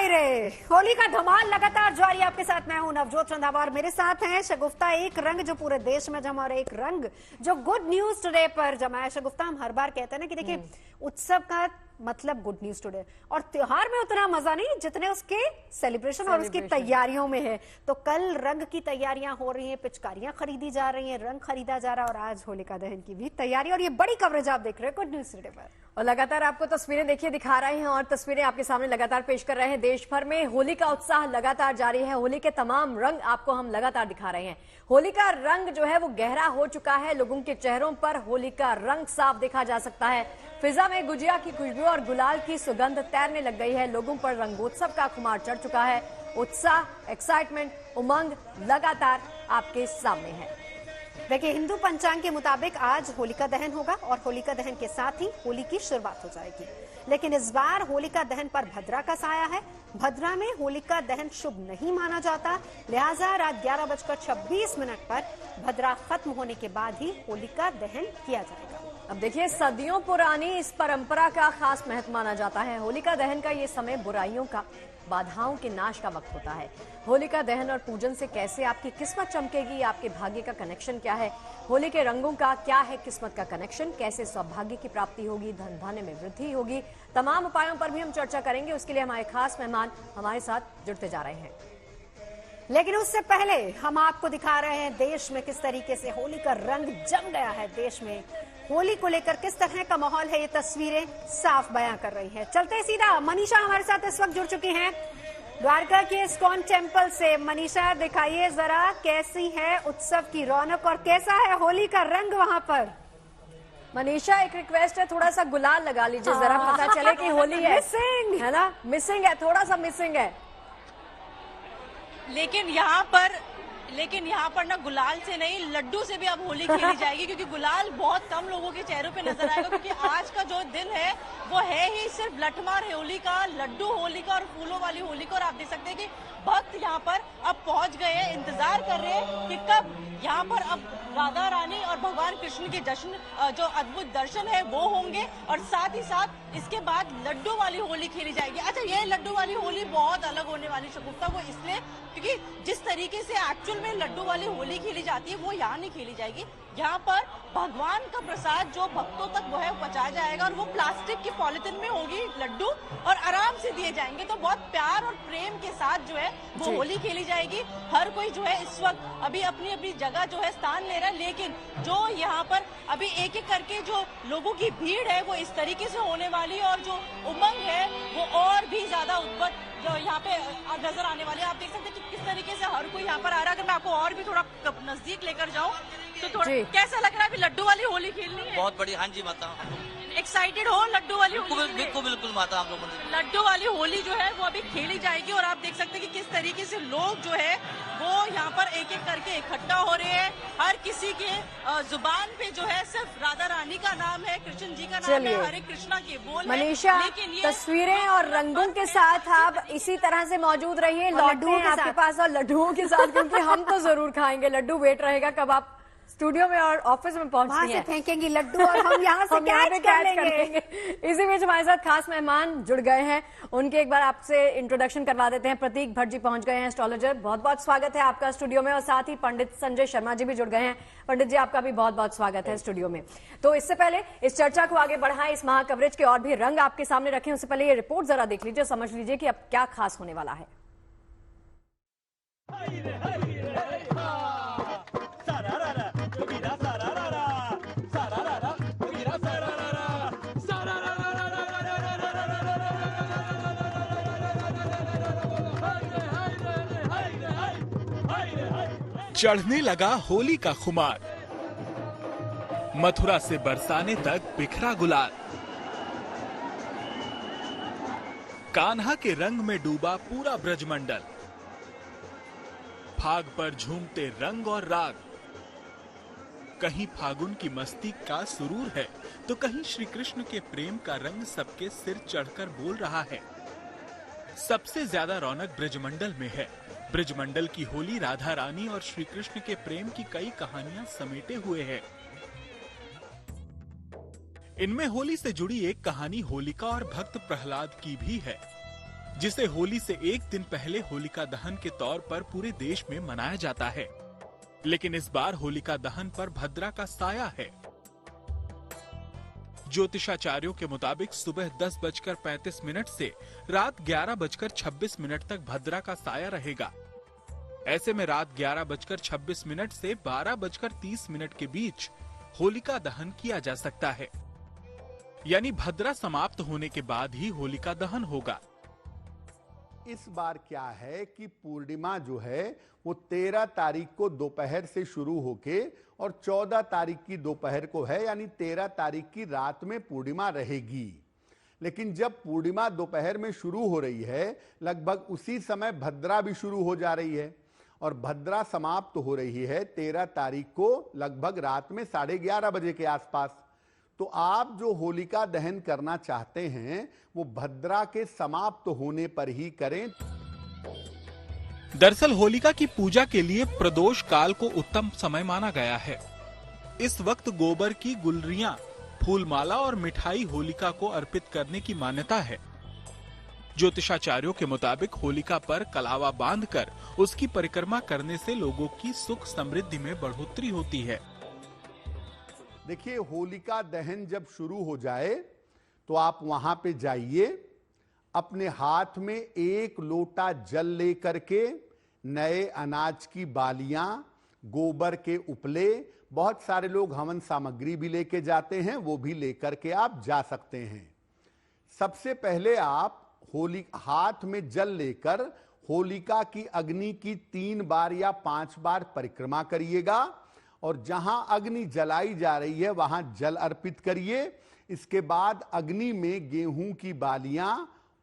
हाय रे, होली का धमाल लगातार जारी। आपके साथ मैं हूं नवजोत रंधावा, मेरे साथ हैं शगुफ्ता। एक रंग जो पूरे देश में जमा और एक रंग जो गुड न्यूज टुडे पर जमा है। शगुफ्ता, हम हर बार कहते हैं ना कि देखिए उत्सव का मतलब गुड न्यूज टुडे, और त्योहार में उतना मजा नहीं जितने उसके सेलिब्रेशन और उसकी तैयारियों में है। तो कल रंग की तैयारियां हो रही हैं, पिचकारियां खरीदी जा रही हैं, रंग खरीदा जा रहा है, और आज होलिका दहन की भी तैयारी। और ये बड़ी कवरेज आप देख रहे हैं गुड न्यूज टुडे पर, और लगातार आपको तस्वीरें देखिए दिखा रहे हैं और तस्वीरें आपके सामने लगातार पेश कर रहे हैं। देश भर में होली का उत्साह लगातार जारी है। होली के तमाम रंग आपको हम लगातार दिखा रहे हैं। होली का रंग जो है वो गहरा हो चुका है। लोगों के चेहरों पर होली का रंग साफ देखा जा सकता है। फिजा में गुजिया की खुशबू और गुलाल की सुगंध तैरने लग गई है। लोगों पर रंगोत्सव का खुमार चढ़ चुका है। उत्साह, एक्साइटमेंट, उमंग लगातार आपके सामने है। देखिए, हिंदू पंचांग के मुताबिक आज होलिका दहन होगा और होलिका दहन के साथ ही होली की शुरुआत हो जाएगी। लेकिन इस बार होलिका दहन पर भद्रा का साया है। भद्रा में होलिका दहन शुभ नहीं माना जाता, लिहाजा रात 11:26 पर भद्रा खत्म होने के बाद ही होलिका दहन किया जाएगा। अब देखिए, सदियों पुरानी इस परंपरा का खास महत्व माना जाता है। होलिका दहन का ये समय बुराइयों का, बाधाओं के नाश का वक्त होता है। होलिका दहन और पूजन से कैसे आपकी किस्मत चमकेगी, आपके भाग्य का कनेक्शन क्या है, होली के रंगों का क्या है किस्मत का कनेक्शन, कैसे सौभाग्य की प्राप्ति होगी, धन धान्य में वृद्धि होगी, तमाम उपायों पर भी हम चर्चा करेंगे। उसके लिए हमारे खास मेहमान हमारे साथ जुड़ते जा रहे हैं। लेकिन उससे पहले हम आपको दिखा रहे हैं देश में किस तरीके से होली का रंग जम गया है। देश में होली को लेकर किस तरह का माहौल है, ये तस्वीरें साफ बयां कर रही हैं। चलते सीधा, मनीषा हमारे साथ इस वक्त जुड़ चुकी हैं द्वारका के इस्कॉन टेम्पल से। मनीषा, दिखाइए जरा कैसी है उत्सव की रौनक और कैसा है होली का रंग वहां पर। मनीषा, एक रिक्वेस्ट है, थोड़ा सा गुलाल लगा लीजिए, जरा पता चले कि होली है। मिसिंग है ना, मिसिंग है, थोड़ा सा मिसिंग है। लेकिन यहाँ पर ना गुलाल से नहीं, लड्डू से भी अब होली खेली जाएगी, क्योंकि गुलाल बहुत कम लोगों के चेहरों पे नजर आएगा, क्योंकि आज का जो दिन है वो है ही सिर्फ लठमार होली का, लड्डू होली का और फूलों वाली होली का। और आप देख सकते हैं कि भक्त यहाँ पर अब पहुंच गए हैं, इंतजार कर रहे हैं कि कब यहाँ पर अब राधा रानी और भगवान कृष्ण के जश्न जो अद्भुत दर्शन है वो होंगे, और साथ ही साथ इसके बाद लड्डू वाली होली खेली जाएगी। अच्छा, ये लड्डू वाली होली बहुत अलग होने वाली शगुफ्ता, वो इसलिए क्योंकि जिस तरीके से एक्चुअल में लड्डू वाली होली खेली जाती है वो यहाँ नहीं खेली जाएगी। यहाँ पर भगवान का प्रसाद जो भक्तों तक वो है पहुंचाया जाएगा, और वो प्लास्टिक की पॉलिथीन में होगी लड्डू, और आराम से दिए जाएंगे। तो बहुत प्यार और प्रेम के साथ जो है वो होली खेली जाएगी। हर कोई जो है इस वक्त अभी अपनी अपनी जगह जो है स्थान ले रहा है, लेकिन जो यहाँ पर अभी एक एक करके जो लोगों की भीड़ है वो इस तरीके से होने वाली है, और जो उमंग है वो और भी ज्यादा उद्भट जो यहाँ पे नजर आने वाले। आप देख सकते हैं कि किस तरीके से हर कोई यहाँ पर आ रहा है। अगर मैं आपको और भी थोड़ा नजदीक लेकर जाऊँ तो थोड़ा कैसा लग रहा है? अभी लड्डू वाली होली खेलनी है। बहुत बढ़िया। हाँ जी माता, एक्साइटेड हो लड्डू वाली होली? बिल्कुल बिल्कुल माता, हम लोग लड्डू वाली होली जो है वो अभी खेली जाएगी, और आप देख सकते हैं कि किस तरीके से लोग जो है वो यहाँ पर एक एक करके इकट्ठा हो रहे हैं। हर किसी के जुबान पे जो है सिर्फ राधा रानी का नाम है, कृष्ण जी का नाम है, हरे कृष्णा के बोल। मनीषा, तस्वीरें और रंगों के साथ आप इसी तरह से मौजूद रहिए, लड्डुओं आपके पास और लड्डुओं के साथ, क्योंकि हम तो जरूर खाएंगे। लड्डू वेट रहेगा कब आप स्टूडियो में और ऑफिस में पहुंचती हैं। फेंकेंगी लड्डू और हम यहाँ से कैच कर लेंगे। इसी बीच हमारे साथ खास मेहमान जुड़ गए हैं, उनके एक बार आपसे इंट्रोडक्शन करवा देते हैं। प्रतीक भट्ट जी पहुंच गए हैं, एस्ट्रोलॉजर। बहुत बहुत स्वागत है आपका स्टूडियो में। और साथ ही पंडित संजय शर्मा जी भी जुड़ गए हैं। पंडित जी, आपका भी बहुत बहुत स्वागत है स्टूडियो में। तो इससे पहले इस चर्चा को आगे बढ़ाएं, इस महा कवरेज के और भी रंग आपके सामने रखें, उससे पहले ये रिपोर्ट जरा देख लीजिए, समझ लीजिए कि अब क्या खास होने वाला है। चढ़ने लगा होली का खुमार, मथुरा से बरसाने तक बिखरा गुलाल, कान्हा के रंग में डूबा पूरा ब्रजमंडल, फाग पर झूमते रंग और राग, कहीं फागुन की मस्ती का सुरूर है तो कहीं श्री कृष्ण के प्रेम का रंग सबके सिर चढ़कर बोल रहा है। सबसे ज्यादा रौनक ब्रजमंडल में है। ब्रजमंडल की होली राधा रानी और श्री कृष्ण के प्रेम की कई कहानियां समेटे हुए है। इनमें होली से जुड़ी एक कहानी होलिका और भक्त प्रहलाद की भी है। जिसे होली से एक दिन पहले होलिका दहन के तौर पर पूरे देश में मनाया जाता है। लेकिन इस बार होलिका दहन पर भद्रा का साया है। ज्योतिषाचार्यों के मुताबिक सुबह 10:35 से रात 11:26 तक भद्रा का साया रहेगा। ऐसे में रात 11:26 से 12:30 के बीच होलिका दहन किया जा सकता है। यानी भद्रा समाप्त होने के बाद ही होलिका दहन होगा। इस बार क्या है कि पूर्णिमा जो है वो 13 तारीख को दोपहर से शुरू होके और 14 तारीख की दोपहर को है, यानी 13 तारीख की रात में पूर्णिमा रहेगी। लेकिन जब पूर्णिमा दोपहर में शुरू हो रही है, लगभग उसी समय भद्रा भी शुरू हो जा रही है और भद्रा समाप्त हो रही है 13 तारीख को लगभग रात में 11:30 बजे के आसपास। तो आप जो होलिका दहन करना चाहते हैं वो भद्रा के समाप्त होने पर ही करें। दरअसल होलिका की पूजा के लिए प्रदोष काल को उत्तम समय माना गया है। इस वक्त गोबर की गुलरियां, फूलमाला और मिठाई होलिका को अर्पित करने की मान्यता है। ज्योतिषाचार्यों के मुताबिक होलिका पर कलावा बांधकर उसकी परिक्रमा करने से लोगों की सुख समृद्धि में बढ़ोतरी होती है। देखिए, होलिका दहन जब शुरू हो जाए तो आप वहां पे जाइए, अपने हाथ में 1 लोटा जल लेकर के नए अनाज की बालियां, गोबर के उपले, बहुत सारे लोग हवन सामग्री भी लेके जाते हैं, वो भी लेकर के आप जा सकते हैं। सबसे पहले आप हाथ में जल लेकर होलिका की अग्नि की 3 बार या 5 बार परिक्रमा करिएगा और जहां अग्नि जलाई जा रही है वहां जल अर्पित करिए। इसके बाद अग्नि में गेहूं की बालियां,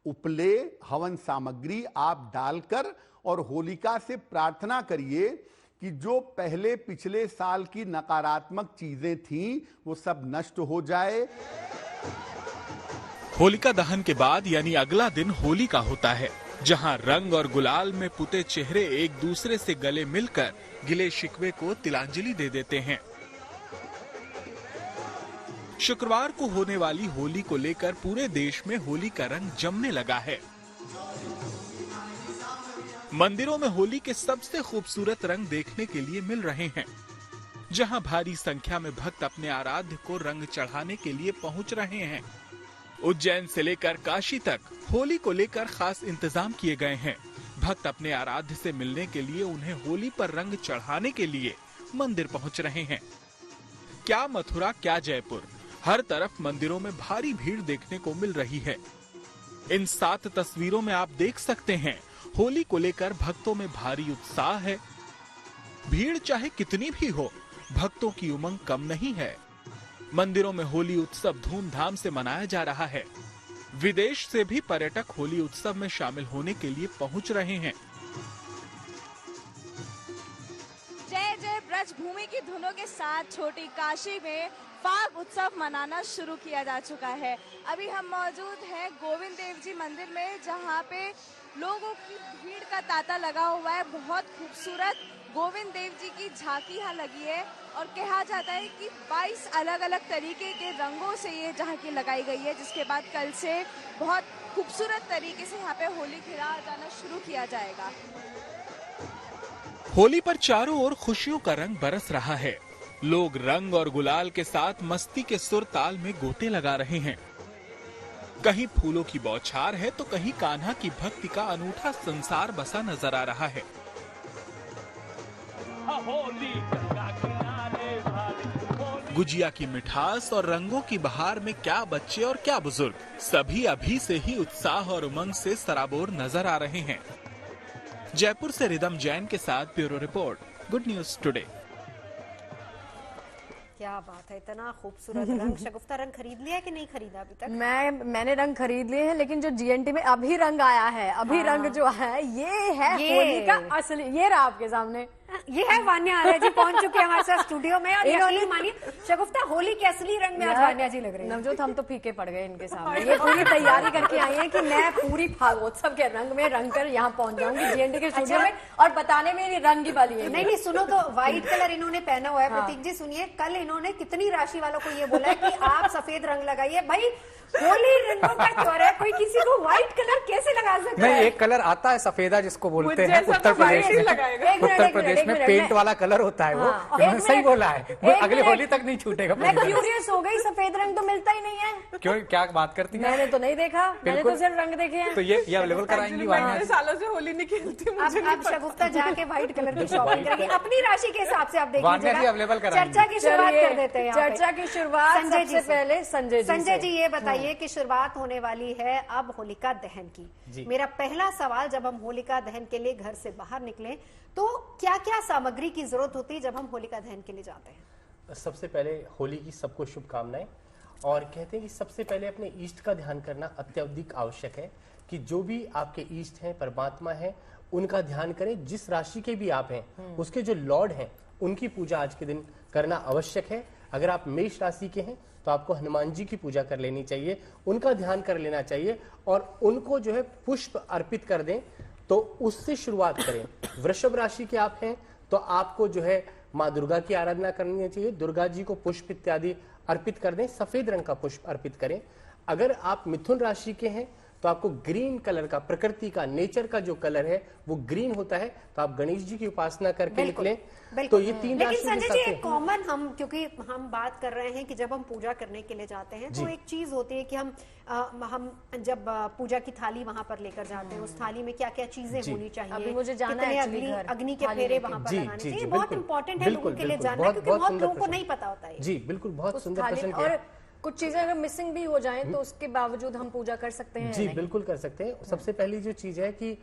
उपले, हवन सामग्री आप डालकर और होलिका से प्रार्थना करिए कि जो पहले पिछले साल की नकारात्मक चीजें थीं वो सब नष्ट हो जाए। होलिका दहन के बाद यानी अगला दिन होली का होता है, जहां रंग और गुलाल में पुते चेहरे एक दूसरे से गले मिलकर गिले शिकवे को तिलांजलि दे देते हैं। शुक्रवार को होने वाली होली को लेकर पूरे देश में होली का रंग जमने लगा है। मंदिरों में होली के सबसे खूबसूरत रंग देखने के लिए मिल रहे हैं, जहां भारी संख्या में भक्त अपने आराध्य को रंग चढ़ाने के लिए पहुंच रहे हैं। उज्जैन से लेकर काशी तक होली को लेकर खास इंतजाम किए गए हैं। भक्त अपने आराध्य से मिलने के लिए, उन्हें होली पर रंग चढ़ाने के लिए मंदिर पहुंच रहे हैं। क्या मथुरा, क्या जयपुर, हर तरफ मंदिरों में भारी भीड़ देखने को मिल रही है। इन 7 तस्वीरों में आप देख सकते हैं, होली को लेकर भक्तों में भारी उत्साह है। भीड़ चाहे कितनी भी हो, भक्तों की उमंग कम नहीं है। मंदिरों में होली उत्सव धूमधाम से मनाया जा रहा है। विदेश से भी पर्यटक होली उत्सव में शामिल होने के लिए पहुंच रहे हैं। जय जय ब्रज भूमि की धुनों के साथ छोटी काशी में फाग उत्सव मनाना शुरू किया जा चुका है। अभी हम मौजूद हैं गोविंद देव जी मंदिर में, जहां पे लोगों की भीड़ का तांता लगा हुआ है। बहुत खूबसूरत गोविंद देव जी की झांकी यहाँ लगी है और कहा जाता है कि 22 अलग अलग तरीके के रंगों से ये झांकी लगाई गई है, जिसके बाद कल से बहुत खूबसूरत तरीके से यहाँ पे होली खेला जाना शुरू किया जाएगा। होली पर चारों ओर खुशियों का रंग बरस रहा है। लोग रंग और गुलाल के साथ मस्ती के सुर ताल में गोते लगा रहे हैं। कहीं फूलों की बौछार है तो कहीं कान्हा की भक्ति का अनूठा संसार बसा नजर आ रहा है। गुजिया की मिठास और रंगों की बहार में क्या बच्चे और क्या बुजुर्ग, सभी अभी से ही उत्साह और उमंग से सराबोर नजर आ रहे हैं। जयपुर से रिदम जैन के साथ bureau report, good news today. क्या बात है, इतना खूबसूरत रंग। शगुफ्ता, रंग खरीद लिया है कि नहीं खरीदा अभी तक? मैंने रंग खरीद लिए हैं, लेकिन जो जीएनटी में अभी रंग आया है, अभी रंग जो है ये है होली का असली। ये रहा आपके सामने, ये है वान्या आर्या जी, पहुंच चुके हैं हमारे साथ स्टूडियो में। और यकीन मानिए शगुफ्ता, होली के असली रंग में आज वान्या जी लग रही है। नवजोत, हम तो फीके पड़ गए इनके सामने। ये पूरी तैयारी करके आई है कि मैं पूरी फागोत्सव के रंग में रंग कर यहाँ पहुंच जाऊंगी जीएनटी के स्टूडियो में, और बताने में रंग ही वाली है। नहीं, सुनो तो, व्हाइट कलर इन्होंने पहना हुआ है। प्रतीक जी सुनिए, कल इन्होंने कितनी राशि वालों को ये बोला है कि आप सफेद रंग लगाइए। भाई होली रंगों का त्योहार है, कोई किसी को व्हाइट कलर कैसे लगा सकता नहीं, है? एक कलर आता है सफेदा जिसको बोलते हैं जैसा उत्तर तो प्रदेश white ही में। लगाएगा। उत्तर प्रदेश में पेंट वाला कलर होता है वो। हाँ, इन्होंने एक सही मिनट, बोला है, वो एक अगली मिनट। होली तक नहीं छूटेगा। मैं क्यूरियस हो गई, सफेद रंग तो मिलता ही नहीं है। क्यों, क्या बात करती है? मैंने तो नहीं देखा, मैंने तो बिल्कुल। सिर्फ रंग देखे हैं। तो ये अवेलेबल कराएंगी मैं वाइना? इतने सालों से होली नहीं खेलती, मुझे नहीं अब पता। शगुफ्ता जाके व्हाइट कलर की शॉपिंग करेंगे अपनी राशि के हिसाब से। आप देख वानिया जी लीजिएगा। अवेलेबल कराएंगी। चर्चा की शुरुआत चलिए, कर देते हैं यहाँ पे। चर्चा की शुरुआत संजय जी सबसे से। पहले संजय जी संजय से। जी ये बताइए कि शुरुआत होने वाली है अब होलिका दहन की। मेरा पहला सवाल, जब हम होलिका दहन के लिए घर से बाहर निकले तो क्या क्या सामग्री की जरूरत होती है जब हम होलिका दहन के लिए जाते हैं? सबसे पहले होली की सबको शुभकामनाएं। और कहते हैं कि सबसे पहले अपने ईष्ट का ध्यान करना अत्यधिक आवश्यक है कि जो भी आपके ईष्ट हैं, परमात्मा हैं, उनका ध्यान करें। जिस राशि के भी आप हैं उसके जो लॉर्ड हैं उनकी पूजा आज के दिन करना आवश्यक है। अगर आप मेष राशि के हैं तो आपको हनुमान जी की पूजा कर लेनी चाहिए, उनका ध्यान कर लेना चाहिए और उनको जो है पुष्प अर्पित कर दें, तो उससे शुरुआत करें। वृषभ राशि के आप हैं तो आपको जो है माँ दुर्गा की आराधना करनी चाहिए, दुर्गा जी को पुष्प इत्यादि अर्पित कर दें, सफेद रंग का पुष्प अर्पित करें। अगर आप मिथुन राशि के हैं तो आपको ग्रीन कलर का, प्रकृति का, नेचर का जो कलर है वो ग्रीन होता है, तो आप गणेश जी की उपासना करके निकलें। तो ये तीन लेकिन राशि संजय जी एक कॉमन, हम क्योंकि हम बात कर रहे हैं कि जब हम पूजा करने के लिए जाते हैं तो एक चीज होती है कि हम जब पूजा की थाली वहां पर लेकर जाते हैं, उस थाली में क्या क्या चीजें होनी चाहिए, अभी मुझे जाना है कितने actually घर, अग्नि के थाली फेरे लेके। वहां पर जी, लगाने जी, चाहिए। जी, बहुत बिल्कुल, इंपॉर्टेंट है बिल्कुल, लोगों के लिए बिल्कुल, जानना, बहुत- क्योंकि बहुत बहुत सुंदर लोगों को प्रश्न। नहीं पता होता है। जी बिल्कुल, बहुत उस सुंदर थाली प्रश्न और किया। कुछ चीजें अगर मिसिंग भी हो जाएं तो उसके बावजूद हम पूजा कर सकते हैं? जी नहीं? बिल्कुल कर सकते हैं। सबसे पहली जो चीज है कि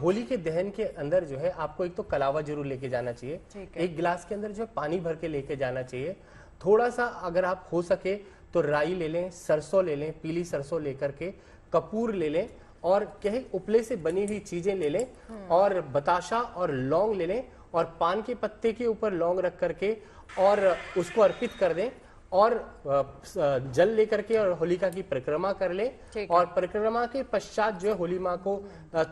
होली के दहन के अंदर जो है आपको एक तो कलावा जरूर लेके जाना चाहिए, एक गिलास के अंदर जो है पानी भर के लेके जाना चाहिए। थोड़ा सा अगर आप हो सके तो राई ले लें, सरसों ले लें, पीली सरसों लेकर के, कपूर ले लें और कहीं उपले से बनी हुई चीजें ले लें और बताशा और लौंग ले लें और पान के पत्ते के ऊपर लौंग रख करके और उसको अर्पित कर दें और जल लेकर के और होलिका की परिक्रमा कर ले और परिक्रमा के पश्चात जो है होली माँ को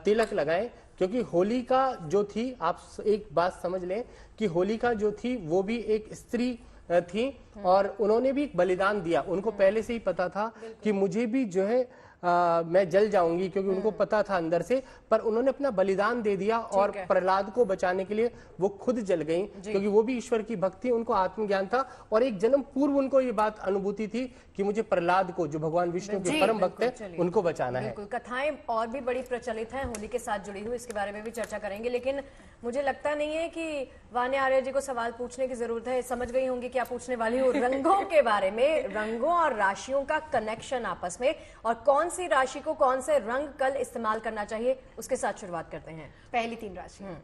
तिलक लगाएं। क्योंकि होलिका जो थी, आप एक बात समझ लें कि होलिका जो थी वो भी एक स्त्री थी और उन्होंने भी बलिदान दिया। उनको पहले से ही पता था कि मुझे भी जो है मैं जल जाऊंगी, क्योंकि उनको पता था अंदर से, पर उन्होंने अपना बलिदान दे दिया और प्रहलाद को बचाने के लिए वो खुद जल गई, क्योंकि वो भी ईश्वर की भक्ति, उनको आत्मज्ञान था और एक जन्म पूर्व उनको ये बात अनुभूति थी कि मुझे प्रहलाद को, जो भगवान विष्णु के परम भक्त है, उनको बचाना है। बिल्कुल, कथाएं और भी बड़ी प्रचलित हैं होली के साथ जुड़ी हुई, इसके बारे में भी चर्चा करेंगे। लेकिन मुझे लगता नहीं है कि वान्या आर्य जी को सवाल पूछने की जरूरत है, समझ गई होंगी क्या पूछने वाली हूँ। रंगों के बारे में, रंगों और राशियों का कनेक्शन आपस में, और कौन सी राशि को कौन से रंग कल इस्तेमाल करना चाहिए, उसके साथ शुरुआत करते हैं। पहली तीन राशि।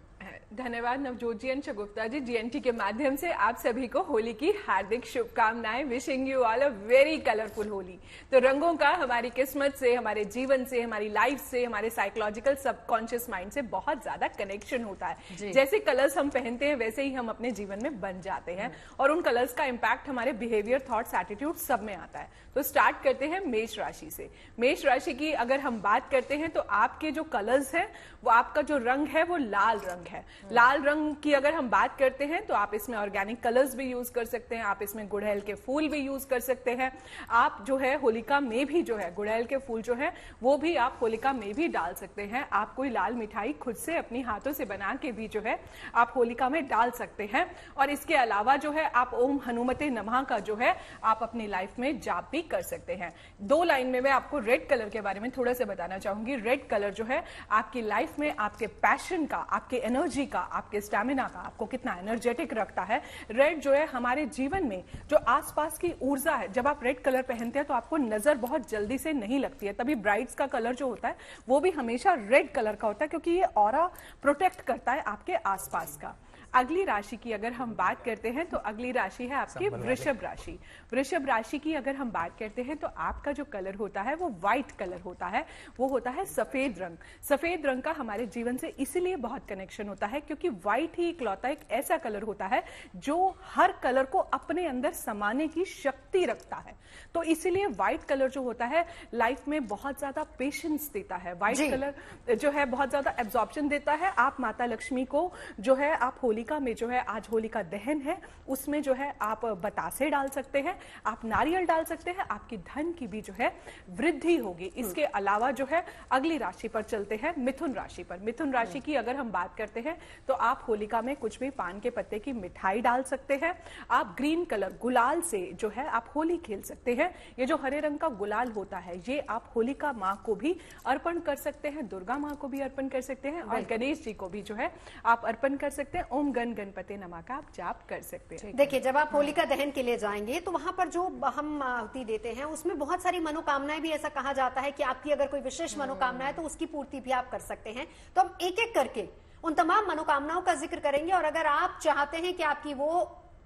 धन्यवाद नवजोत जी एंड शगुफ्ता जी, जीएनटी के माध्यम से आप सभी को होली की हार्दिक शुभकामनाएं। Wishing you all a very colourful Holi. तो रंगों का हमारी किस्मत से, हमारे जीवन से, हमारी लाइफ से, हमारे साइकोलॉजिकल सबकॉन्शियस माइंड से बहुत ज्यादा कनेक्शन होता है। जैसे कलर्स हम पहनते हैं वैसे ही हम अपने जीवन में बन जाते हैं और उन कलर्स का इम्पैक्ट हमारे बिहेवियर, थॉट्स, एटीट्यूड सब में आता है। तो स्टार्ट करते हैं मेष राशि से। मेष राशि की अगर हम बात करते हैं तो आपके जो कलर्स हैं, वो आपका जो रंग है वो लाल रंग है। लाल रंग की अगर हम बात करते हैं तो आप इसमें ऑर्गेनिक कलर्स भी यूज कर सकते हैं, आप इसमें गुड़हल के फूल भी यूज कर सकते हैं। आप जो है होलिका में भी जो है गुड़हल के फूल जो है वो भी आप होलिका में भी डाल सकते हैं। आप कोई लाल मिठाई खुद से अपनी हाथों से बना के भी जो है आप होलिका में डाल सकते हैं। और इसके अलावा जो है आप ओम हनुमते नमः का जो है आप अपनी लाइफ में जाप भी कर सकते हैं। दो लाइन में मैं आपको रेड कलर के बारे में थोड़ा सा बताना चाहूंगी। रेड कलर जो है आपकी लाइफ में आपके पैशन का, आपके एनर्जी का, आपके स्टैमिना का, आपको कितना एनर्जेटिक रखता है। रेड जो है हमारे जीवन में जो आसपास की ऊर्जा है, जब आप रेड कलर पहनते हैं तो आपको नजर बहुत जल्दी से नहीं लगती है। तभी ब्राइड्स का कलर जो होता है वो भी हमेशा रेड कलर का होता है, क्योंकि ये ऑरा प्रोटेक्ट करता है आपके आसपास का। अगली राशि की अगर हम बात करते हैं तो अगली राशि है आपकी वृषभ राशि। वृषभ राशि की अगर हम बात करते हैं तो आपका जो कलर होता है वो व्हाइट कलर होता है, वो होता है सफेद रंग। सफेद रंग का हमारे जीवन से इसीलिए बहुत कनेक्शन होता है क्योंकि व्हाइट ही इकलौता एक ऐसा कलर होता है जो हर कलर को अपने अंदर समाने की शक्ति रखता है। तो इसीलिए व्हाइट कलर जो होता है लाइफ में बहुत ज्यादा पेशेंस देता है। व्हाइट कलर जो है बहुत ज्यादा एब्जॉर्प्शन देता है। आप माता लक्ष्मी को जो है आप होली होलिका में जो है आज होलिका दहन है, उसमें जो है आप बतासे डाल सकते हैं, आप नारियल डाल सकते हैं, आपकी धन की भी जो है वृद्धि होगी। इसके अलावा जो है अगली राशि पर चलते हैं, मिथुन राशि पर। मिथुन राशि की अगर हम बात करते हैं तो आप होलिका में कुछ भी पान के पत्ते की मिठाई डाल सकते हैं। आप ग्रीन कलर गुलाल से जो है आप होली खेल सकते हैं। ये जो हरे रंग का गुलाल होता है ये आप होलिका माँ को भी अर्पण कर सकते हैं, दुर्गा माँ को भी अर्पण कर सकते हैं और गणेश जी को भी जो है आप अर्पण कर सकते हैं। ओम गण गणपति नमः का आप जाप कर सकते हैं। देखिए, जब आप होलिका दहन के लिए जाएंगे तो वहां पर जो हम आहुति देते हैं उसमें बहुत सारी मनोकामनाएं भी, ऐसा कहा जाता है कि आपकी अगर कोई विशेष मनोकामना है तो उसकी पूर्ति भी आप कर सकते हैं। तो हम एक एक करके उन तमाम मनोकामनाओं का जिक्र करेंगे और अगर आप चाहते हैं कि आपकी वो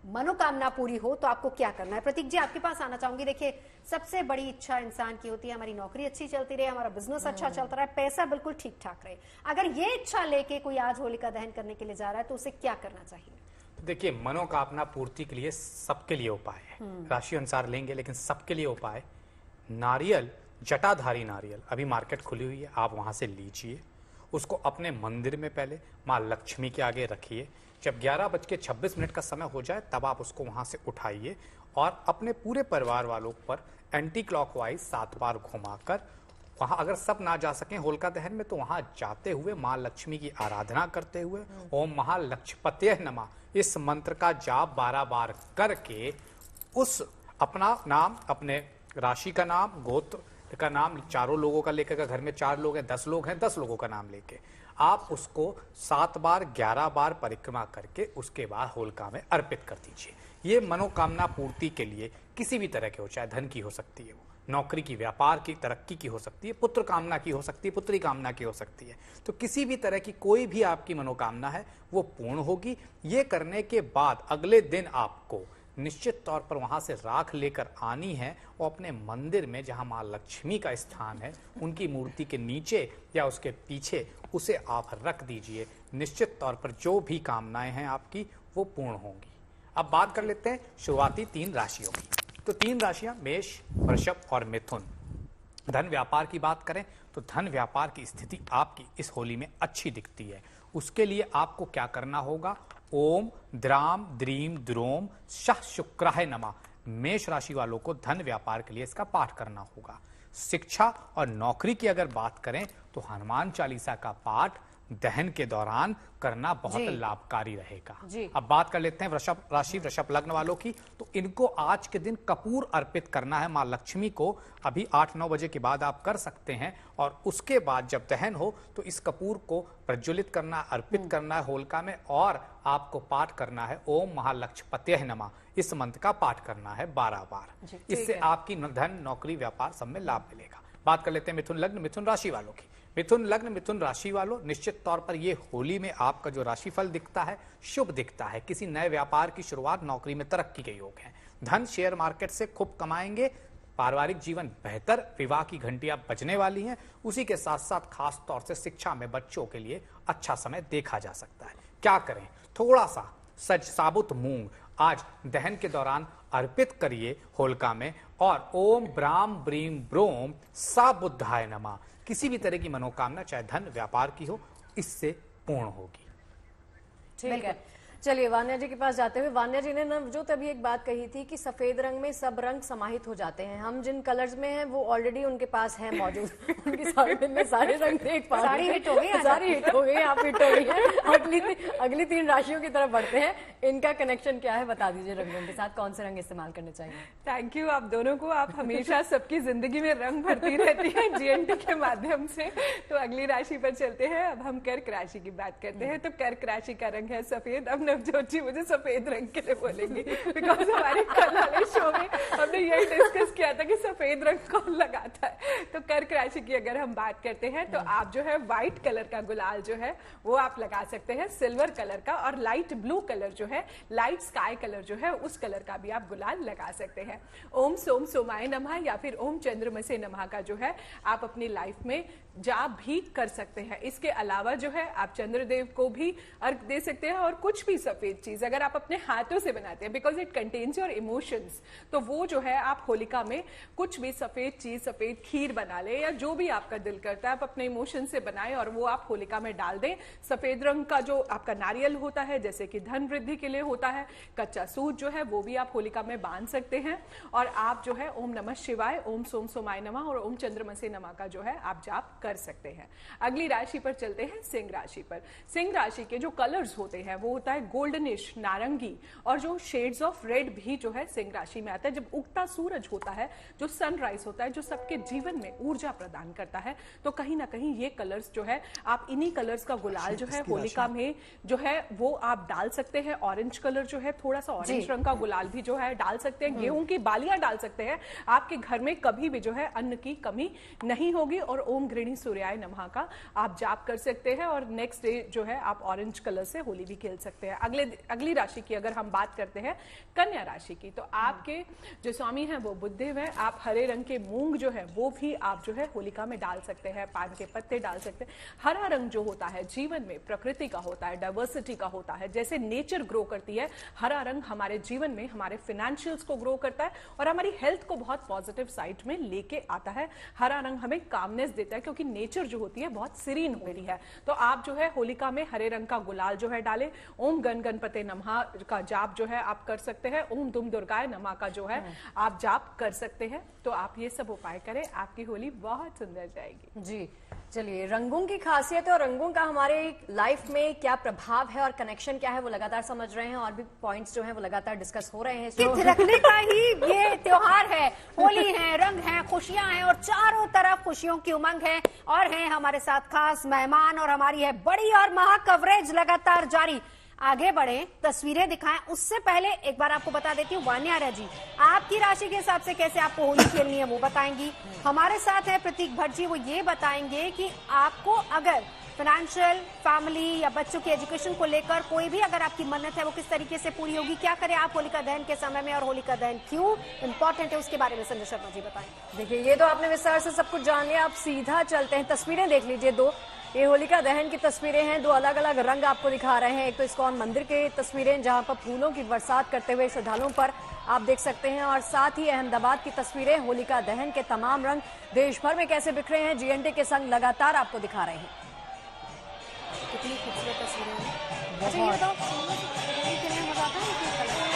मनोकामना पूरी हो तो आपको क्या करना है। प्रतीक जी, आपके पास आना चाहूंगी। देखिए, सबसे बड़ी इच्छा इंसान की होती है हमारी नौकरी अच्छी चलती रहे, हमारा बिजनेस अच्छा चलता रहे, पैसा बिल्कुल ठीक ठाक रहे। अगर ये इच्छा लेके कोई आज होलिका दहन करने के लिए जा रहा है तो उसे क्या करना चाहिए? देखिए, मनोकामना पूर्ति के लिए सबके लिए उपाय है, राशि अनुसार लेंगे लेकिन सबके लिए उपाय। नारियल, जटाधारी नारियल अभी मार्केट खुली हुई है, आप वहां से लीजिए, उसको अपने मंदिर में पहले माँ लक्ष्मी के आगे रखिए। जब 11:26 का समय हो जाए तब आप उसको वहां से उठाइए और अपने पूरे परिवार वालों पर एंटी क्लॉकवाइज 7 बार घुमाकर, वहां अगर सब ना जा सकें होलिका दहन में तो वहां जाते हुए माँ लक्ष्मी की आराधना करते हुए ओम महालक्ष्मीपतये नमः इस मंत्र का जाप 12 बार करके उस अपना नाम, अपने राशि का नाम, गोत्र का नाम, चारों लोगों का लेकर, घर में 4 लोग हैं, 10 लोग हैं, 10 लोगों का नाम लेके आप उसको 7 बार 11 बार परिक्रमा करके उसके बाद होलिका में अर्पित कर दीजिए। ये मनोकामना पूर्ति के लिए किसी भी तरह के हो, चाहे धन की हो सकती है, वो नौकरी की, व्यापार की, तरक्की की हो सकती है, पुत्र कामना की हो सकती है, पुत्री कामना की हो सकती है। तो किसी भी तरह की कोई भी आपकी मनोकामना है वो पूर्ण होगी। ये करने के बाद अगले दिन आपको निश्चित तौर पर वहां से राख लेकर आनी है और अपने मंदिर में जहां मां लक्ष्मी का स्थान है उनकी मूर्ति के नीचे या उसके पीछे उसे आप रख दीजिए। निश्चित तौर पर जो भी कामनाएं हैं आपकी वो पूर्ण होंगी। अब बात कर लेते हैं शुरुआती 3 राशियों की। तो 3 राशियां मेष, वृषभ और मिथुन। धन व्यापार की बात करें तो धन व्यापार की स्थिति आपकी इस होली में अच्छी दिखती है। उसके लिए आपको क्या करना होगा? ओम द्राम द्रीम द्रोम शह शुक्राय नमः। मेष राशि वालों को धन व्यापार के लिए इसका पाठ करना होगा। शिक्षा और नौकरी की अगर बात करें तो हनुमान चालीसा का पाठ दहन के दौरान करना बहुत लाभकारी रहेगा। अब बात कर लेते हैं वृषभ राशि, वृषभ लग्न वालों की। तो इनको आज के दिन कपूर अर्पित करना है मां लक्ष्मी को। अभी 8-9 बजे के बाद आप कर सकते हैं और उसके बाद जब दहन हो तो इस कपूर को प्रज्वलित करना, अर्पित करना है होलिका में और आपको पाठ करना है ओम महालक्ष्मीपतये नमः। इस मंत्र का पाठ करना है 12 बार। इससे आपकी धन, नौकरी, व्यापार सब में लाभ मिलेगा। बात कर लेते हैं मिथुन लग्न, मिथुन राशि वालों की। मिथुन लग्न, मिथुन राशि वालों, निश्चित तौर पर ये होली में आपका जो राशिफल दिखता है शुभ दिखता है। किसी नए व्यापार की शुरुआत, नौकरी में तरक्की के योग हैं। धन शेयर मार्केट से खूब कमाएंगे। पारिवारिक जीवन बेहतर, विवाह की घंटियां बजने वाली हैं। उसी के साथ साथ खास तौर से शिक्षा में बच्चों के लिए अच्छा समय देखा जा सकता है। क्या करें? थोड़ा सा साबुत मूंग आज दहन के दौरान अर्पित करिए होलिका में और ओम ब्राम ब्रीम ब्रोम सा बुद्धाय नमः। किसी भी तरह की मनोकामना, चाहे धन व्यापार की हो, इससे पूर्ण होगी। ठीक है, चलिए वान्या जी के पास जाते हुए। वान्या जी ने नवजोत अभी एक बात कही थी कि सफेद रंग में सब रंग समाहित हो जाते हैं। हम जिन कलर्स में हैं वो ऑलरेडी उनके पास है मौजूद। उनकी साड़ी में सारे रंग देख पा रहे हैं। सारी हिट हो गई, सारी हिट हो गई, आप हिट हो गई है। अगली 3 राशियों की तरफ बढ़ते हैं। इनका कनेक्शन क्या है बता दीजिए रंगों के साथ, कौन से रंग इस्तेमाल करने चाहिए? थैंक यू आप दोनों को। आप हमेशा सबकी जिंदगी में रंग भरती रहती है जीएनटी के माध्यम से। तो अगली राशि पर चलते हैं। अब हम कर्क राशि की बात करते हैं। तो कर्क राशि का रंग है सफेद। अब नवजोत जी मुझे सफेद रंग के लिए बोलेंगी बिकॉज हमारे कल वाले शो में हमने यही डिस्कस किया था कि सफेद रंग कौन लगाता है। तो कर्क राशि की अगर हम बात करते हैं तो आप जो है व्हाइट कलर का गुलाल जो है वो आप लगा सकते हैं, सिल्वर कलर का, और लाइट ब्लू कलर जो है, लाइट स्काई कलर जो है उस कलर का भी आप गुलाल लगा सकते हैं। ओम सोम सोमाय नमः या फिर ओम चंद्रमसे नमः का जो है आप अपनी लाइफ में जाप भी कर सकते हैं। इसके अलावा जो है आप चंद्रदेव को भी अर्घ दे सकते हैं और कुछ भी सफेद चीज अगर आप अपने हाथों से बनाते हैं, because it contains your emotions, तो वो जो है आप होलिका में कुछ भी सफेद चीज, सफेद खीर बना ले या जो भी आपका दिल करता है आप अपने इमोशन से बनाएं और वो आप होलिका में डाल दें। सफेद रंग का जो आपका नारियल होता है, जैसे कि धन वृद्धि के लिए होता है, कच्चा सूत जो है वो भी आप होलिका में बांध सकते हैं। और आप जो है ओम नमः शिवाय, ओम सोम सोमाय नमः और ओम चंद्रमसे नमः का जो है आप जाप कर सकते हैं। अगली राशि पर चलते हैं, सिंह राशि पर। सिंह राशि के जो कलर्स होते हैं वो होता है गोल्डनिश, नारंगी और जो शेड्स ऑफ रेड भी जो है सिंह राशि में आता है। जब उगता सूरज होता है, जो सनराइज होता है, जो सबके जीवन में ऊर्जा प्रदान करता है, तो कहीं ना कहीं ये कलर्स जो है आप इन्हीं कलर्स का गुलाल जो है होलिका में जो है वो आप डाल सकते हैं। ऑरेंज कलर जो है, थोड़ा सा ऑरेंज रंग का गुलाल भी जो है डाल सकते हैं। गेहूं की बालियां डाल सकते हैं। आपके घर में कभी भी जो है अन्न की कमी नहीं होगी। और ओम गृहिणी सूर्याय नमः का आप जाप कर सकते हैं और नेक्स्ट डे जो है आप ऑरेंज कलर से होली भी खेल सकते हैं। अगली राशि की अगर हम बात करते हैं, कन्या राशि की, तो आपके जो स्वामी हैं वो बुधदेव है। आप हरे रंग के मूंग जो है वो भी आप जो है होलिका में डाल सकते हैं। पान के पत्ते डाल सकते हैं। हरा रंग जो होता है जीवन में प्रकृति का होता है, डाइवर्सिटी का होता है। जैसे नेचर ग्रो करती है, हरा रंग हमारे जीवन में हमारे फाइनेंशियल्स को ग्रो करता है और हमारी हेल्थ को बहुत पॉजिटिव साइड में लेके आता है। हरा रंग हमें कामनेस देता है क्योंकि नेचर जो होती है बहुत सीरीन होती है। तो आप जो है होलिका में हरे रंग का गुलाल जो है डालें। ओम गण गणपते नमः का जाप जो है आप कर सकते हैं। ओम दुम दुर्गाय नमः का जो है आप जाप कर सकते हैं। तो आप ये सब उपाय करें, आपकी होली बहुत सुंदर जाएगी। जी चलिए, रंगों की खासियत और रंगों का हमारे लाइफ में क्या प्रभाव है और कनेक्शन क्या है वो लगातार समझ रहे हैं और भी पॉइंट्स जो हैं वो लगातार डिस्कस हो रहे हैं। थिरकने का ही ये त्योहार है, होली है, रंग है, खुशियां हैं और चारों तरफ खुशियों की उमंग है। और हैं हमारे साथ खास मेहमान और हमारी है बड़ी और महा कवरेज लगातार जारी। आगे बढ़े, तस्वीरें दिखाएं। उससे पहले एक बार आपको बता देती हूँ, वान्या आर्या जी आपकी राशि के हिसाब से कैसे आपको होली खेलनी है वो बताएंगी। हमारे साथ है प्रतीक भट्ट जी, वो ये बताएंगे कि आपको अगर फाइनेंशियल, फैमिली या बच्चों की एजुकेशन को लेकर कोई भी अगर आपकी मन्नत है वो किस तरीके से पूरी होगी, क्या करें आप होलिका दहन के समय में और होलिका दहन क्यों इंपॉर्टेंट है उसके बारे में संजय शर्मा जी बताएं। देखिए, ये तो आपने विस्तार से सब कुछ जान लिया। आप सीधा चलते हैं, तस्वीरें देख लीजिए। दो ये होलिका दहन की तस्वीरें हैं, दो अलग अलग रंग आपको दिखा रहे हैं। एक तो इस्कॉन मंदिर के तस्वीरें जहां पर फूलों की बरसात करते हुए श्रद्धालुओं पर आप देख सकते हैं, और साथ ही अहमदाबाद की तस्वीरें होलिका दहन के तमाम रंग देश भर में कैसे बिखरे हैं जीएनटी के संग लगातार आपको दिखा रहे हैं। कितनी खूबसूरत तस्वीरें हैं। अच्छा ये बताओ, होली खेलने में मजा आता है कि कलर?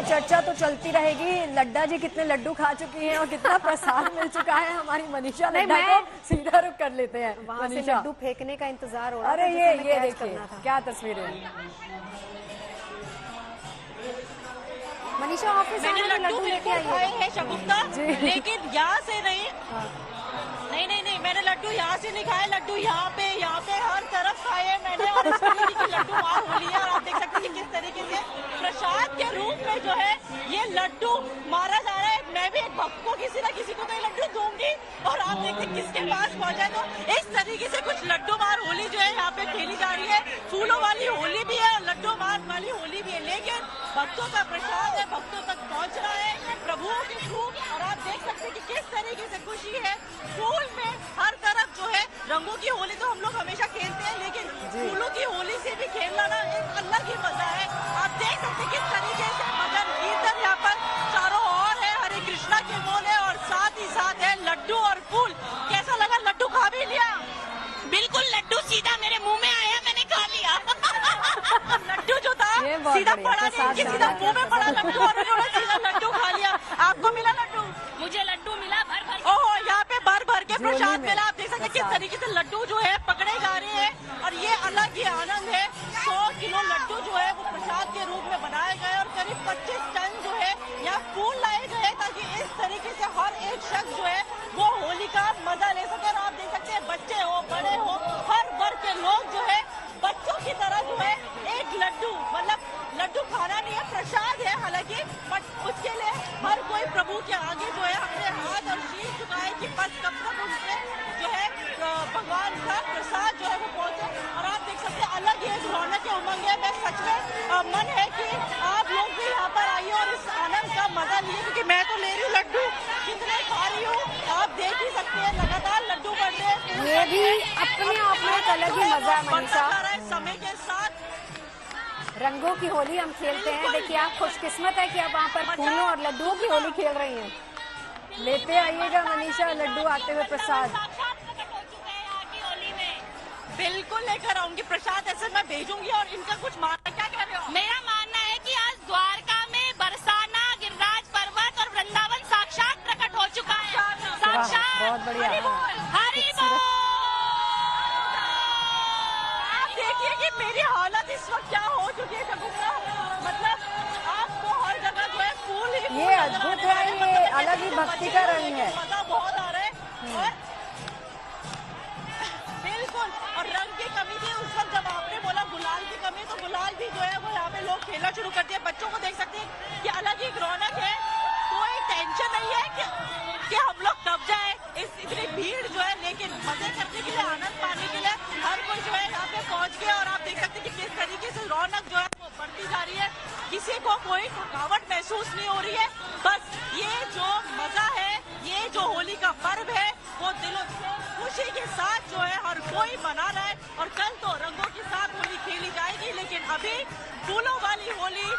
चर्चा तो चलती रहेगी। लड्डा जी कितने लड्डू खा चुकी हैं और कितना प्रसाद मिल चुका है। हमारी मनीषा लड्डा को सीधा रुक कर लेते हैं। वहां से लड्डू फेंकने का इंतजार हो रहा है। अरे ये देखिए क्या तस्वीरें। मनीषा ऑफिस मैंने लड्डू बिल्कुल खाए हैं शगुफ्ता, लेकिन यहाँ से नहीं। नहीं, मैंने लड्डू यहाँ से नहीं खाए। लड्डू यहाँ पे हर तरफ खाए हैं मैंने। और इस तरीके की लड्डू वहाँ होली है और आप देख सकते हैं किस तरीके से प्रसाद के रूप में जो है ये लड्डू मारा जा रहा है। मैं भी एक भक्त को किसी न किसी को तो ये लड्डू दूंगी और आप देखते हैं किसके पास पहुंचा। तो इस तरीके से कुछ लड्डू मार होली जो है यहाँ पे खेली जा रही है। फूलों वाली होली भी है और लड्डू मार वाली होली भी है, लेकिन भक्तों का प्रसाद है, भक्तों तक पहुँच रहा है प्रभुओं के थ्रू। और आप देख सकते हैं कि किस तरीके से खुशी है। फूल में हर तरफ जो है रंगों की होली तो हम लोग हमेशा खेलते हैं, लेकिन फूलों की होली से भी खेलना ना एक अलग ही मजा है। आप देख सकते हैं किस तरीके से भजन कीर्तन यहाँ पर चारों ओर है, हरे कृष्णा के बोल है और साथ ही साथ है लड्डू और फूल। कैसा लगा? लड्डू खा भी लिया? बिल्कुल, लड्डू सीधा मेरे मुंह में आया, मैंने खा लिया। लड्डू जो था सीधा पड़ा नहीं, सीधा मुंह में पड़ा लड्डू और उन्होंने सीधा लड्डू खा लिया। आपको मिला लड्डू? मुझे लड्डू मिला भर भर। ओहो, यहाँ पे भर भर के प्रसाद मिला। आप देख सकते हैं किस तरीके से लड्डू जो है पकड़े जा रहे हैं और ये अलग ही आनंद है। 100 किलो लड्डू जो है वो प्रसाद के रूप में बनाए गए और करीब 25 टन जो है यहाँ फूल लाए गए ताकि इस तरीके से हर एक शख्स जो है वो होली का मजा ले सके। और आप देख सकते हैं बच्चे हो, बड़े हो, हर वर्ग के लोग जो है बच्चों की तरह जो है एक भी अपने आप में एक अलग ही मजा है मनीषा। समय के साथ रंगों की होली हम खेलते हैं। देखिए आप खुशकिस्मत है कि आप वहाँ पर फूलों और लड्डुओं की होली खेल रही हैं। लेते आइएगा मनीषा लड्डू आते हुए प्रसाद। बिल्कुल लेकर आऊंगी प्रसाद, ऐसे मैं भेजूंगी। और इनका कुछ मानना, क्या कह रहे हो? मेरा मानना है कि आज द्वारका में बरसाना, गिरिराज पर्वत और वृंदावन साक्षात प्रकट हो चुका है। साक्षात। बहुत बढ़िया। हरि बोल। आप देखिए कि मेरी हालत इस वक्त क्या हो चुकी है शगुफ्ता। मतलब आपको हर जगह जो है फूल ही फूल ये अद्भुत है, ये अलग ही भक्ति का रंग है। मजा बहुत आ रहा है। बिल्कुल। और रंग की कमी थी उस वक्त जब आपने बोला गुलाल की कमी, तो गुलाल भी जो है वो यहाँ पे लोग खेलना शुरू कर दिया। बच्चों को देख सकते हैं कि अलग ही रौनक है। कोई टेंशन नहीं है कि हम लोग दब जाए। इतनी भीड़ जो है, लेकिन मजे करने के लिए, आनंद पाने के लिए हर कोई जो है यहाँ पे पहुंच गया। और आप देख सकते हैं कि किस तरीके से रौनक जो है वो बढ़ती जा रही है। किसी को कोई थकावट महसूस नहीं हो रही है। बस ये जो मजा है, ये जो होली का पर्व है, वो दिलों से खुशी के साथ जो है हर कोई मना रहा है। और कल तो रंगों के साथ होली खेली जाएगी, लेकिन अभी फूलों वाली होली,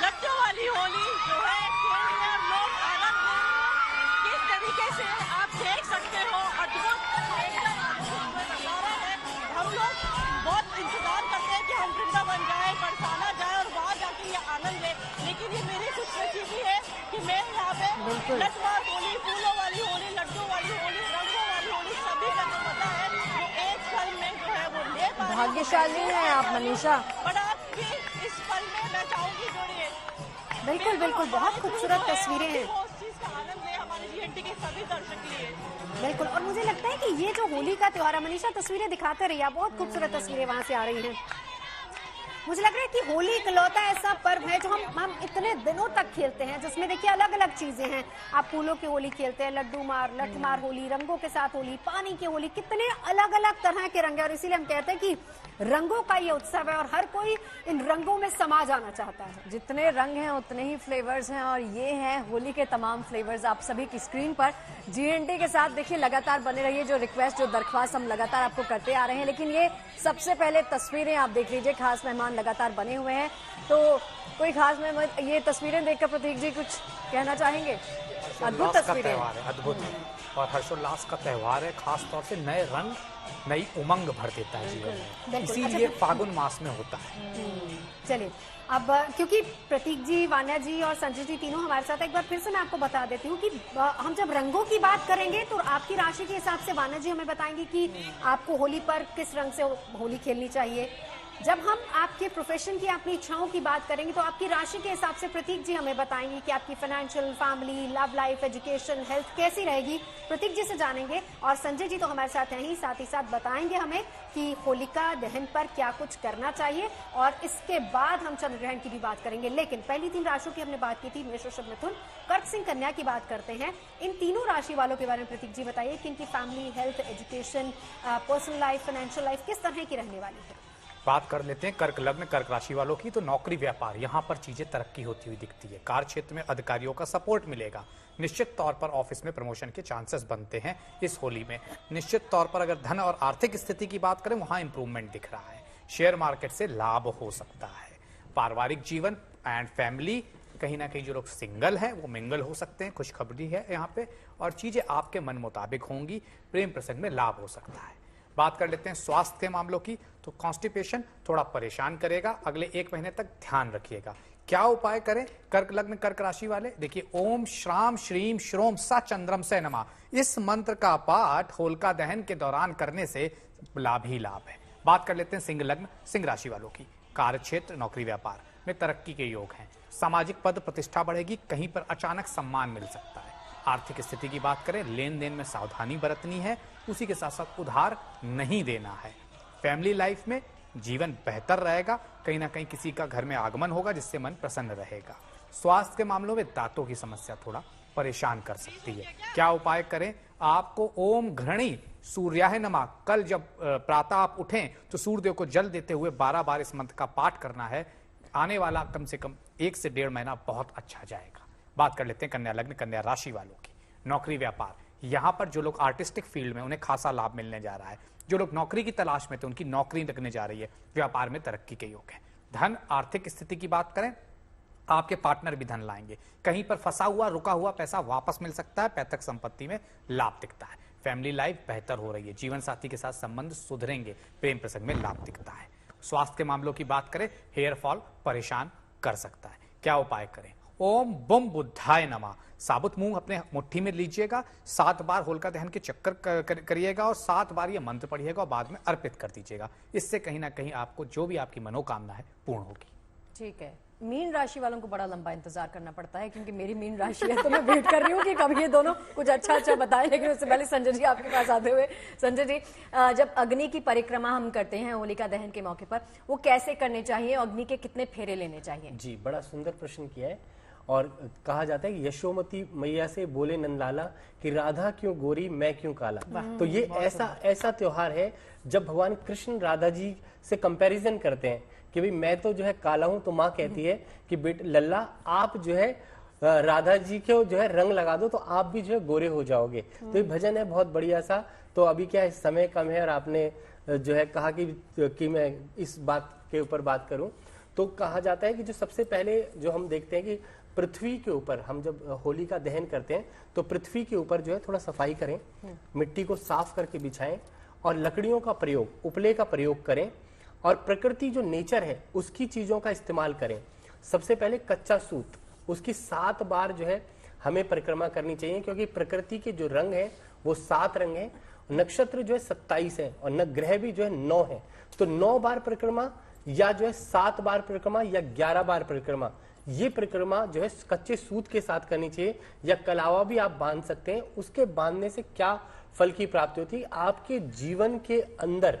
लड्डू वाली होली जो है खेल रहे हैं लोग, आनंद ले रहे हैं। किस तरीके से आप देख सकते हो, अद्भुत नजारा है। हम लोग बहुत इंतजार करते हैं कि हम वृंदावन जाए, बरसाना जाए और वहाँ जाके ये आनंद ले। लेकिन ये मेरी कुछ नसीबी है कि मैं यहाँ पे लटवार होली, फूलों वाली होली, लड्डू वाली होली, रंगों वाली होली, सभी का जो मजा है वो एक पल में जो है वो ले पा रही हूं। भाग्यशाली है आप मनीषा। पर आप भी इस पल में मैं चाहूंगी जोड़िए। बिल्कुल बिल्कुल, बहुत खूबसूरत तस्वीरें हैं। वो उस चीज का आनंद ले हमारे जीएनटी के सभी दर्शक लिए। बिल्कुल। और मुझे लगता है कि ये जो होली का त्योहार है, मनीषा तस्वीरें दिखाते रहिए, बहुत खूबसूरत तस्वीरें वहां से आ रही हैं। मुझे लग रहा है कि होली इकलौता ऐसा पर्व है जो हम इतने दिनों तक खेलते हैं, जिसमें देखिए अलग अलग चीजें हैं। आप फूलों की होली खेलते हैं, लड्डू मार, लठमार होली, रंगों के साथ होली, पानी की होली, कितने अलग अलग तरह के रंग है। और इसीलिए हम कहते हैं कि रंगों का ये उत्सव है और हर कोई इन रंगों में समा जाना चाहता है। जितने रंग हैं उतने ही फ्लेवर्स हैं और ये हैं होली के तमाम फ्लेवर्स आप सभी की स्क्रीन पर। जीएनटी के साथ देखिए लगातार बने रहिए। जो रिक्वेस्ट, जो दरख्वास्त हम लगातार आपको करते आ रहे हैं, लेकिन ये सबसे पहले तस्वीरें आप देख लीजिए। खास मेहमान लगातार बने हुए हैं, तो कोई खास मेहमान, ये तस्वीरें देखकर प्रतीक जी कुछ कहना चाहेंगे? अद्भुत तस्वीरें, अद्भुत है और हर्षोल्लास का त्योहार है। खास तौर से नए रंग, नई उमंग भर देता है जीवन में, इसीलिए फागुन मास में होता है। चलिए अब क्योंकि प्रतीक जी, वान्या जी और संजय जी तीनों हमारे साथ, एक बार फिर से मैं आपको बता देती हूँ कि हम जब रंगों की बात करेंगे तो आपकी राशि के हिसाब से वान्या जी हमें बताएंगे कि आपको होली पर किस रंग से होली खेलनी चाहिए। जब हम आपके प्रोफेशन की, अपनी इच्छाओं की बात करेंगे तो आपकी राशि के हिसाब से प्रतीक जी हमें बताएंगे कि आपकी financial, family, love life, education, health कैसी रहेगी। प्रतीक जी से जानेंगे। और संजय जी तो हमारे साथ हैं ही, साथ ही साथ बताएंगे हमें कि होलिका दहन पर क्या कुछ करना चाहिए। और इसके बाद हम चंद्र ग्रहण की भी बात करेंगे। लेकिन पहली 3 राशियों की हमने बात की थी, मेष, वृषभ, मिथुन, कर्क, सिंह, कन्या की बात करते हैं। इन तीनों राशि वालों के बारे में प्रतीक जी बताइए कि इनकी family, health, education, personal life, financial life किस तरह की रहने वाली है। बात कर लेते हैं कर्क लग्न, कर्क राशि वालों की। तो नौकरी, व्यापार, यहाँ पर चीजें तरक्की होती हुई दिखती है। कार्य क्षेत्र में अधिकारियों का सपोर्ट मिलेगा। निश्चित तौर पर ऑफिस में प्रमोशन के चांसेस बनते हैं इस होली में। निश्चित तौर पर अगर धन और आर्थिक स्थिति की बात करें, वहां इंप्रूवमेंट दिख रहा है। शेयर मार्केट से लाभ हो सकता है। पारिवारिक जीवन एंड फैमिली, कहीं ना कहीं जो लोग सिंगल हैं वो मिंगल हो सकते हैं, खुशखबरी है यहाँ पे। और चीजें आपके मन मुताबिक होंगी। प्रेम प्रसंग में लाभ हो सकता है। बात कर लेते हैं स्वास्थ्य के मामलों की। तो कॉन्स्टिपेशन थोड़ा परेशान करेगा, अगले 1 महीने तक ध्यान रखिएगा। क्या उपाय करें कर्क लग्न, कर्क राशि वाले? देखिए, ओम श्राम श्रीम श्रोम स चंद्रम से नमः, इस मंत्र का पाठ होलिका दहन के दौरान करने से लाभ ही लाभ है। बात कर लेते हैं सिंह लग्न, सिंह राशि वालों की। कार्य क्षेत्र, नौकरी, व्यापार में तरक्की के योग हैं। सामाजिक पद प्रतिष्ठा बढ़ेगी, कहीं पर अचानक सम्मान मिल सकता है। आर्थिक स्थिति की बात करें, लेन देन में सावधानी बरतनी है, उसी के साथ साथ उधार नहीं देना है। फैमिली लाइफ में जीवन बेहतर रहेगा, कहीं ना कहीं किसी का घर में आगमन होगा जिससे मन प्रसन्न रहेगा। स्वास्थ्य के मामलों में दांतों की समस्या थोड़ा परेशान कर सकती है। क्या उपाय करें? आपको ओम घृणी सूर्याय नमः, कल जब प्रातः आप उठें तो सूर्यदेव को जल देते हुए 12 बार इस मंत्र का पाठ करना है। आने वाला कम से कम 1 से 1.5 महीना बहुत अच्छा जाएगा। बात कर लेते हैं कन्या लग्न, कन्या राशि वालों की। नौकरी, व्यापार, यहाँ पर जो लोग आर्टिस्टिक फील्ड में, उन्हें खासा लाभ मिलने जा रहा है। जो लोग नौकरी की तलाश में थे, उनकी नौकरी लगने जा रही है। व्यापार में तरक्की के योग है। धन आर्थिक स्थिति की बात करें, आपके पार्टनर भी धन लाएंगे। कहीं पर फंसा हुआ रुका हुआ पैसा वापस मिल सकता है। पैतृक संपत्ति में लाभ दिखता है। फैमिली लाइफ बेहतर हो रही है। जीवन साथी के साथ संबंध सुधरेंगे। प्रेम प्रसंग में लाभ दिखता है। स्वास्थ्य के मामलों की बात करें, हेयर फॉल परेशान कर सकता है। क्या उपाय करें? ओम बम बुद्धाय नमः साबुत मूंग अपने मुट्ठी में लीजिएगा, 7 बार होलिका दहन के चक्कर करिएगा और 7 बार ये मंत्र पढ़िएगा और बाद में अर्पित कर दीजिएगा। इससे कहीं ना कहीं आपको जो भी आपकी मनोकामना है पूर्ण होगी। ठीक है। मीन राशि वालों को बड़ा लंबा इंतजार करना पड़ता है, क्योंकि मेरी मीन राशि है, तो मैं वेट कर रही हूँ कि कब ये दोनों कुछ अच्छा बताएं। लेकिन उससे पहले संजय जी आपके पास आते हुए, संजय जी, जब अग्नि की परिक्रमा हम करते हैं होलिका दहन के मौके पर, वो कैसे करनी चाहिए? अग्नि के कितने फेरे लेने चाहिए? जी, बड़ा सुंदर प्रश्न किया है। और कहा जाता है कि यशोमती मैया से बोले नंदलाला कि राधा क्यों गोरी मैं क्यों काला। तो ये ऐसा त्योहार है जब भगवान कृष्ण राधा जी से कंपैरिजन करते हैं कि भाई मैं तो जो है काला हूं, तो माँ कहती है कि बेट लल्ला आप जो है राधा जी को जो है रंग लगा दो तो आप भी जो है गोरे हो जाओगे। तो ये भजन है बहुत बढ़िया सा। तो अभी क्या है, समय कम है और आपने जो है कहा कि मैं इस बात के ऊपर बात करूं, तो कहा जाता है कि जो सबसे पहले जो हम देखते हैं कि पृथ्वी के ऊपर हम जब होली का दहन करते हैं तो पृथ्वी के ऊपर जो है थोड़ा सफाई करें, मिट्टी को साफ करके बिछाएं और लकड़ियों का प्रयोग, उपले का प्रयोग करें और प्रकृति जो नेचर है उसकी चीजों का इस्तेमाल करें। सबसे पहले कच्चा सूत, उसकी 7 बार जो है हमें परिक्रमा करनी चाहिए, क्योंकि प्रकृति के जो रंग है वो 7 रंग है। नक्षत्र जो है 27 है और ग्रह भी जो है 9 है। तो 9 बार परिक्रमा या जो है 7 बार परिक्रमा या 11 बार परिक्रमा, ये परिक्रमा जो है कच्चे सूत के साथ करनी चाहिए, या कलावा भी आप बांध सकते हैं। उसके बांधने से क्या फल की प्राप्ति होती है? आपके जीवन के अंदर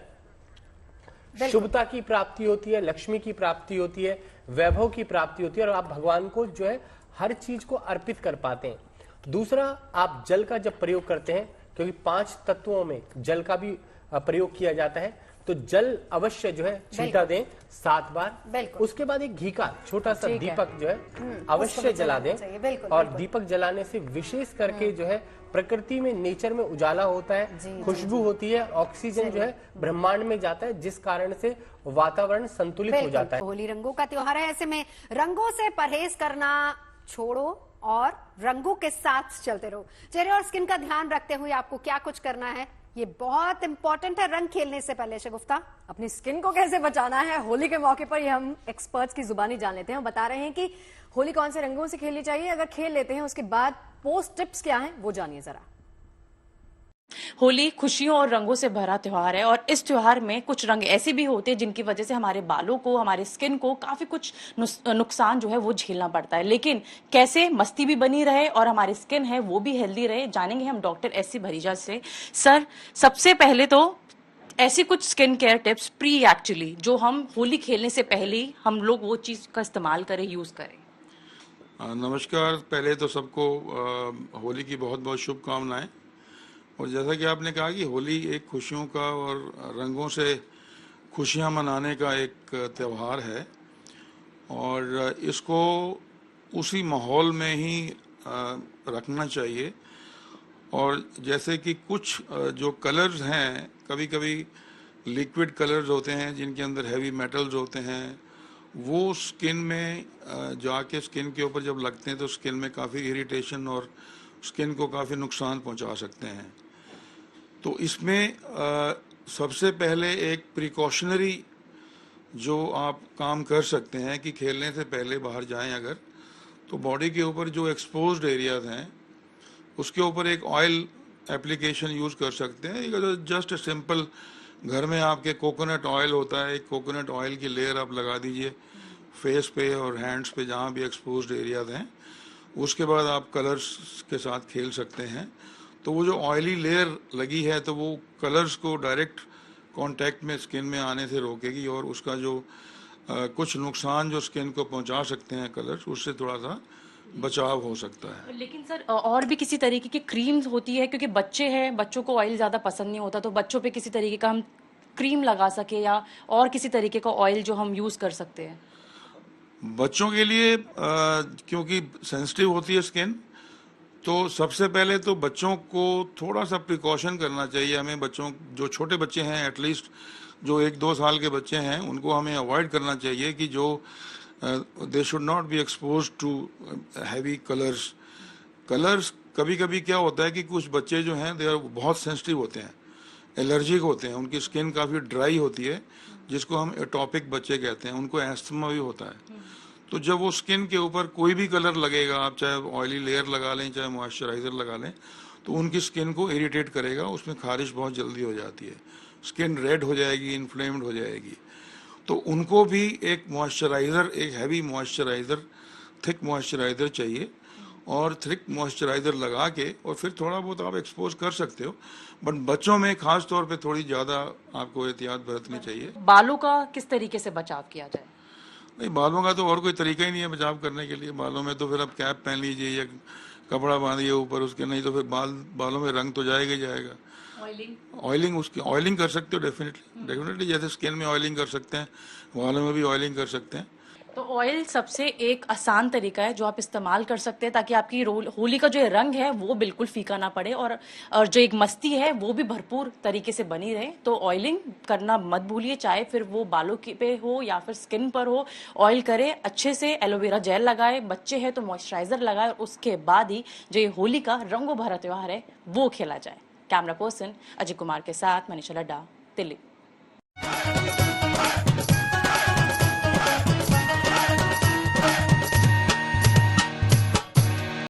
शुभता की प्राप्ति होती है, लक्ष्मी की प्राप्ति होती है, वैभव की प्राप्ति होती है और आप भगवान को जो है हर चीज को अर्पित कर पाते हैं। दूसरा, आप जल का जब प्रयोग करते हैं, क्योंकि 5 तत्वों में जल का भी प्रयोग किया जाता है, तो जल अवश्य जो है छींटा दें 7 बार। उसके बाद एक घी का छोटा सा दीपक जो है अवश्य जला दें। और दीपक जलाने से विशेष करके जो है प्रकृति में, नेचर में उजाला होता है, खुशबू होती है, ऑक्सीजन जो है ब्रह्मांड में जाता है, जिस कारण से वातावरण संतुलित हो जाता है। होली रंगों का त्योहार है, ऐसे में रंगों से परहेज करना छोड़ो और रंगों के साथ चलते रहो। चेहरे और स्किन का ध्यान रखते हुए आपको क्या कुछ करना है, ये बहुत इंपॉर्टेंट है रंग खेलने से पहले। शगुफ्ता, अपनी स्किन को कैसे बचाना है होली के मौके पर, ये हम एक्सपर्ट्स की जुबानी जान लेते हैं। हम बता रहे हैं कि होली कौन से रंगों से खेलनी चाहिए, अगर खेल लेते हैं उसके बाद पोस्ट टिप्स क्या हैं वो जानिए जरा। होली खुशियों और रंगों से भरा त्योहार है और इस त्योहार में कुछ रंग ऐसे भी होते हैं जिनकी वजह से हमारे बालों को, हमारे स्किन को काफी कुछ नुकसान जो है वो झेलना पड़ता है। लेकिन कैसे मस्ती भी बनी रहे और हमारी स्किन है वो भी हेल्दी रहे, जानेंगे हम डॉक्टर एस.सी. भरीजा से। सर, सबसे पहले तो ऐसी कुछ स्किन केयर टिप्स एक्चुअली जो हम होली खेलने से पहले हम लोग वो चीज का इस्तेमाल करें, यूज करें। नमस्कार। पहले तो सबको होली की बहुत बहुत शुभकामनाएं। और जैसा कि आपने कहा कि होली एक खुशियों का और रंगों से खुशियां मनाने का एक त्यौहार है और इसको उसी माहौल में ही रखना चाहिए। और जैसे कि कुछ जो कलर्स हैं, कभी कभी लिक्विड कलर्स होते हैं जिनके अंदर हैवी मेटल्स होते हैं, वो स्किन में जाके स्किन के ऊपर जब लगते हैं तो स्किन में काफ़ी इरिटेशन और स्किन को काफ़ी नुकसान पहुंचा सकते हैं। तो इसमें सबसे पहले एक प्रिकॉशनरी जो आप काम कर सकते हैं कि खेलने से पहले बाहर जाएं अगर, तो बॉडी के ऊपर जो एक्सपोज्ड एरियाज हैं उसके ऊपर एक ऑयल एप्लीकेशन यूज़ कर सकते हैं। जस्ट सिंपल, घर में आपके कोकोनट ऑयल होता है, एक कोकोनट ऑयल की लेयर आप लगा दीजिए फेस पे और हैंड्स पे जहाँ भी एक्सपोज्ड एरियाज हैं। उसके बाद आप कलर्स के साथ खेल सकते हैं। तो वो जो ऑयली लेयर लगी है तो वो कलर्स को डायरेक्ट कांटेक्ट में स्किन में आने से रोकेगी और उसका जो कुछ नुकसान जो स्किन को पहुंचा सकते हैं कलर्स, उससे थोड़ा सा बचाव हो सकता है। लेकिन सर, और भी किसी तरीके की क्रीम्स होती है, क्योंकि बच्चे हैं, बच्चों को ऑयल ज़्यादा पसंद नहीं होता, तो बच्चों पे किसी तरीके का हम क्रीम लगा सके या और किसी तरीके का ऑयल जो हम यूज़ कर सकते हैं? बच्चों के लिए क्योंकि सेंसिटिव होती है स्किन, तो सबसे पहले तो बच्चों को थोड़ा सा प्रिकॉशन करना चाहिए हमें। बच्चों जो छोटे बच्चे हैं, एटलीस्ट जो 1-2 साल के बच्चे हैं, उनको हमें अवॉइड करना चाहिए कि जो they should not be expose to heavy colours. कभी कभी क्या होता है कि कुछ बच्चे जो हैं दे बहुत सेंसिटिव होते हैं, एलर्जिक होते हैं, उनकी स्किन काफ़ी ड्राई होती है, जिसको हम एटॉपिक बच्चे कहते हैं, उनको एस्थमा भी होता है। तो जब वो स्किन के ऊपर कोई भी कलर लगेगा, आप चाहे ऑयली लेयर लगा लें चाहे मॉइस्चराइजर लगा लें, तो उनकी स्किन को इरिटेट करेगा, उसमें खारिश बहुत जल्दी हो जाती है, स्किन रेड हो जाएगी, इन्फ्लेम्ड हो जाएगी। तो उनको भी एक मॉइस्चराइज़र, एक हैवी मॉइस्चराइज़र, थिक मॉइस्चराइज़र चाहिए, और थिक मॉइस्चराइज़र लगा के और फिर थोड़ा बहुत आप एक्सपोज कर सकते हो। बट बच्चों में खास तौर पे थोड़ी ज़्यादा आपको एहतियात बरतनी चाहिए। बालों का किस तरीके से बचाव किया जाए? नहीं, बालों का तो और कोई तरीका ही नहीं है बचाव करने के लिए। बालों में तो फिर आप कैप पहन लीजिए या कपड़ा बांधिए ऊपर उसके, नहीं तो फिर बालों में रंग तो जाएगा ही जाएगा। ऑयलिंग कर सकते हो, डेफिनेटली जैसे स्किन में ऑयलिंग कर सकते हैं, बालों में भी ऑयलिंग कर सकते हैं। तो ऑयल सबसे एक आसान तरीका है जो आप इस्तेमाल कर सकते हैं ताकि आपकी होली का जो रंग है वो बिल्कुल फीका ना पड़े और जो एक मस्ती है वो भी भरपूर तरीके से बनी रहे। तो ऑयलिंग करना मत भूलिए, चाहे फिर वो बालों पे हो या फिर स्किन पर हो, ऑयल करें अच्छे से, एलोवेरा जेल लगाए, बच्चे हैं तो मॉइस्चराइजर लगाए, और उसके बाद ही जो ये होली का रंगों भरा त्योहार है वो खेला जाए। कैमरा पर्सन अजय कुमार के साथ मनीषा लड्डा, दिल्ली।